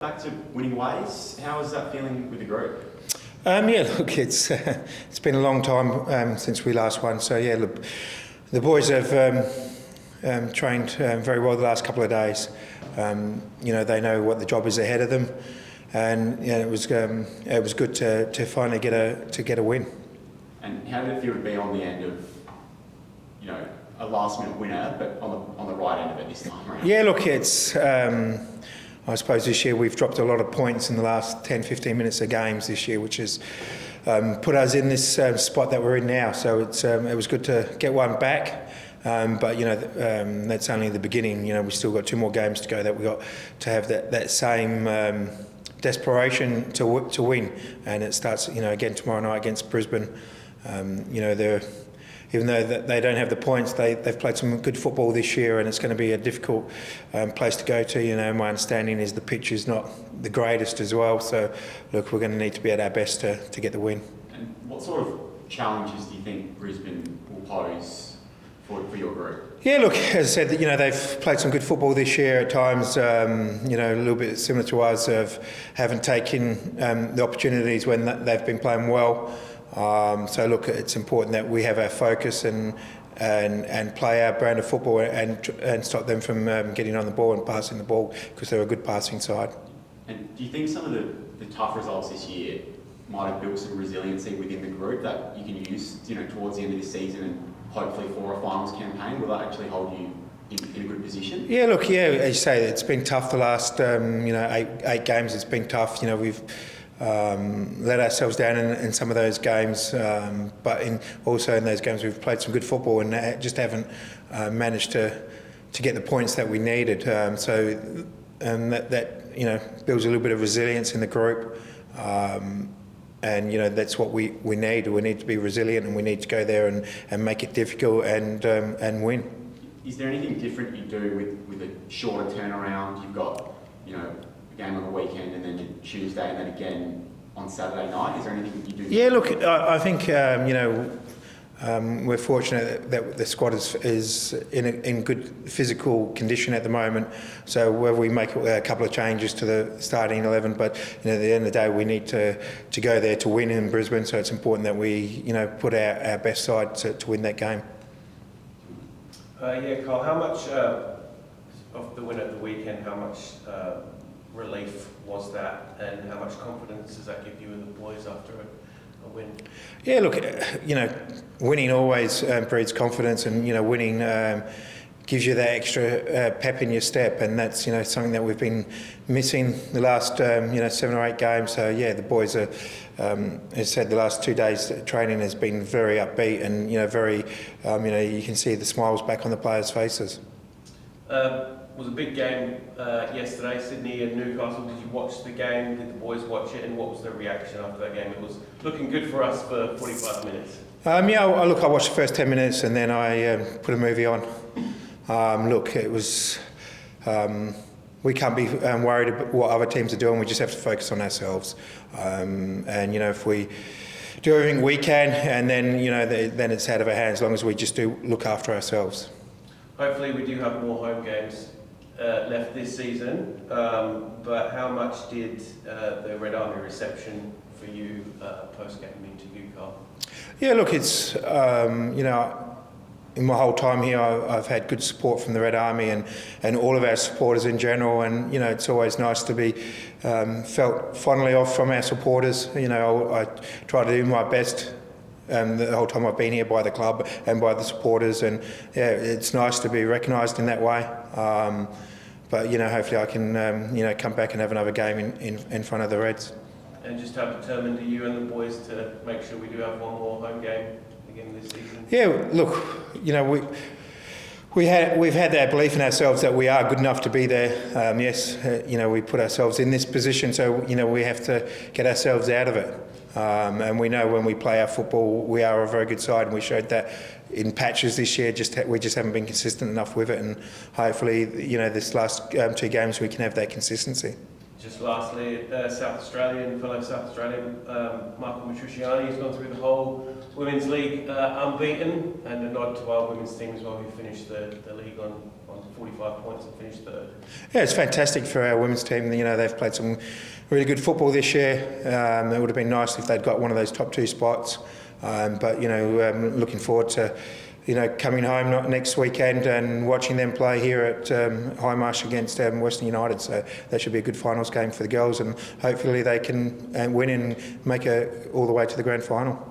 Back to winning ways, how is that feeling with the group? Yeah, look, it's been a long time since we last won. So yeah, look, the boys have trained very well the last couple of days. They know what the job is ahead of them, and it was good to finally get a win. And how did it feel to be on the end of, a last-minute winner, but on the right end of it this time around? Yeah, look, it's. I suppose this year we've dropped a lot of points in the last 10-15 minutes of games this year, which has put us in this spot that we're in now. So it was good to get one back, but that's only the beginning. We still got 2 more games to go that we got to have that same desperation to win, and it starts again tomorrow night against Brisbane. Even though they don't have the points, they've played some good football this year, and it's going to be a difficult place to go to. My understanding is the pitch is not the greatest as well. So, look, we're going to need to be at our best to get the win. And what sort of challenges do you think Brisbane will pose for your group? Yeah, look, as I said, they've played some good football this year at times. A little bit similar to us of haven't taken the opportunities when they've been playing well. So look, it's important that we have our focus and play our brand of football and stop them from getting on the ball and passing the ball, because they're a good passing side. And do you think some of the tough results this year might have built some resiliency within the group that you can use towards the end of this season and hopefully for a finals campaign? Will that actually hold you in a good position? Yeah, look, as you say, it's been tough the last 8 games. It's been tough. We've let ourselves down in some of those games, but also in those games we've played some good football and just haven't managed to get the points that we needed. So that builds a little bit of resilience in the group, and that's what we need. We need to be resilient, and we need to go there and make it difficult and win. Is there anything different you do with a shorter turnaround? You've got game on the weekend and then Tuesday and then again on Saturday night. Is there anything you do? Yeah, look, I think we're fortunate that the squad is in good physical condition at the moment. So whether we make a couple of changes to the starting 11, but at the end of the day we need to go there to win in Brisbane. So it's important that we put our best side to win that game. Yeah, Carl, how much of the win at the weekend, how much relief was that, and how much confidence does that give you and the boys after a win? Yeah, look, winning always breeds confidence, and winning gives you that extra pep in your step, and that's something that we've been missing the last 7 or 8 games. So yeah, the boys are, as I said, the last 2 days training has been very upbeat, and very you can see the smiles back on the players' faces. It was a big game yesterday, Sydney and Newcastle. Did you watch the game? Did the boys watch it? And what was their reaction after that game? It was looking good for us for 45 minutes. I watched the first 10 minutes and then I put a movie on. Look, it was. We can't be worried about what other teams are doing. We just have to focus on ourselves. And if we do everything we can, and then then it's out of our hands. As long as we just do look after ourselves. Hopefully, we do have more home games left this season, but how much did the Red Army reception for you post-game interview, Carl? Yeah, look, it's in my whole time here, I've had good support from the Red Army and all of our supporters in general, and it's always nice to be felt fondly of from our supporters. I try to do my best. The whole time I've been here by the club and by the supporters, and yeah, it's nice to be recognised in that way. But hopefully I can come back and have another game in front of the Reds. And just how determined are you and the boys to make sure we do have one more home game again this season? Yeah, look, we've had that belief in ourselves that we are good enough to be there. Yes, we put ourselves in this position, so we have to get ourselves out of it. And we know when we play our football, we are a very good side, and we showed that in patches this year. We just haven't been consistent enough with it, and hopefully, this last 2 games we can have that consistency. Just lastly, fellow South Australian, Michael Matrician has gone through the whole Women's League unbeaten, and a nod to our women's team as well, who finished the league on 45 points and finish third. Yeah, it's fantastic for our women's team. You know, they've played some really good football this year. It would have been nice if they'd got one of those top 2 spots. But, you know, looking forward to, you know, coming home next weekend and watching them play here at High Marsh against Western United. So that should be a good finals game for the girls, and hopefully they can win and make it all the way to the grand final.